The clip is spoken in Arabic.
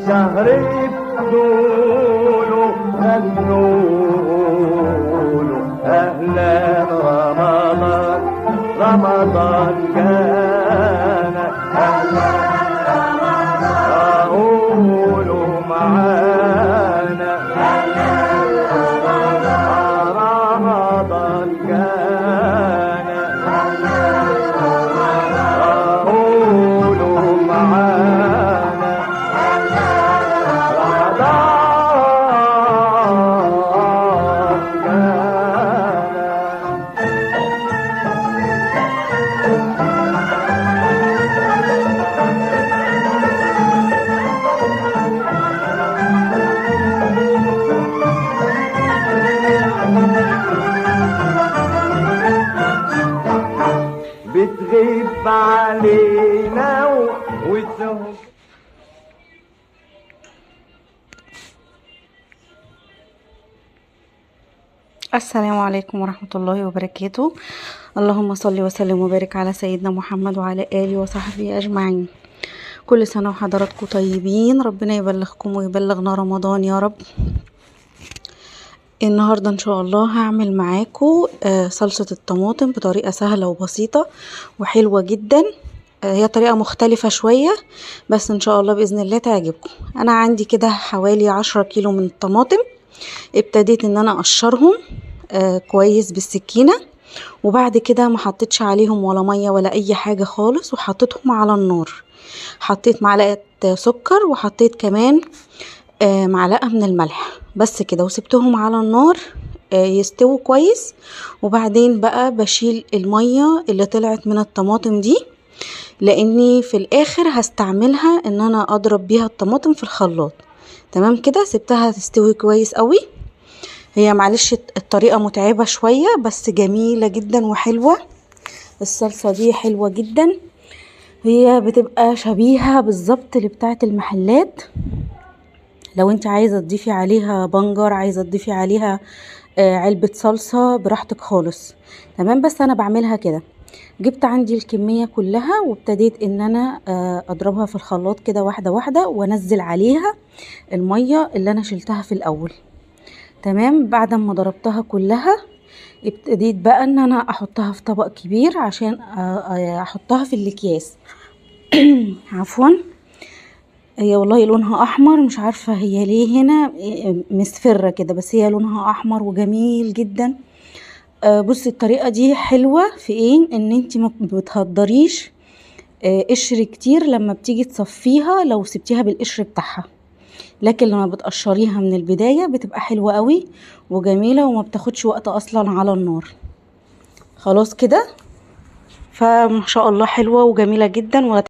شهر بدوله غنوله أهلا رمضان رمضان كان أهلا رمضان قولوا معانا أهلا رمضان كان أهلا قولوا معانا رمضان كان. بتغيب علينا وتهون. السلام عليكم ورحمة الله وبركاته. اللهم صل وسلم وبارك على سيدنا محمد وعلى آله وصحبه أجمعين. كل سنة وحضراتكم طيبين، ربنا يبلغكم ويبلغنا رمضان يا رب. النهاردة ان شاء الله هعمل معاكم صلصة الطماطم بطريقة سهلة وبسيطة وحلوة جدا. هي طريقة مختلفة شوية بس ان شاء الله بإذن الله تعجبكم. انا عندي كده حوالي 10 كيلو من الطماطم. ابتديت ان انا اقشرهم كويس بالسكينة، وبعد كده ما حطيتش عليهم ولا مية ولا اي حاجة خالص، وحطيتهم على النار. حطيت معلقة سكر وحطيت كمان معلقة من الملح بس كده، وسبتهم على النار يستووا كويس. وبعدين بقى بشيل المية اللي طلعت من الطماطم دي، لاني في الاخر هستعملها ان انا اضرب بيها الطماطم في الخلاط. تمام كده، سبتها تستوي كويس قوي. هي معلش الطريقة متعبة شوية بس جميلة جدا وحلوة. الصلصة دي حلوة جدا، هي بتبقى شبيهة بالظبط لبتاعة المحلات. لو انت عايزة تضيفي عليها بنجر، عايزة تضيفي عليها علبة صلصة، براحتك خالص. تمام، بس انا بعملها كده. جبت عندي الكمية كلها وابتديت ان انا اضربها في الخلاط كده واحدة واحدة، وانزل عليها المية اللي انا شلتها في الاول. تمام، بعد ما ضربتها كلها ابتديت بقى ان انا احطها في طبق كبير عشان احطها في الاكياس. عفوا، هي والله لونها احمر، مش عارفة هي ليه هنا مصفرة كده، بس هي لونها احمر وجميل جدا. بصي الطريقة دي حلوة في ايه، ان انتي ما بتهدريش قشر كتير لما بتيجي تصفيها لو سبتيها بالقشر بتاعها، لكن لما بتقشريها من البداية بتبقى حلوة قوي وجميلة وما بتاخدش وقت اصلا على النار. خلاص كده، فما شاء الله حلوة وجميلة جدا.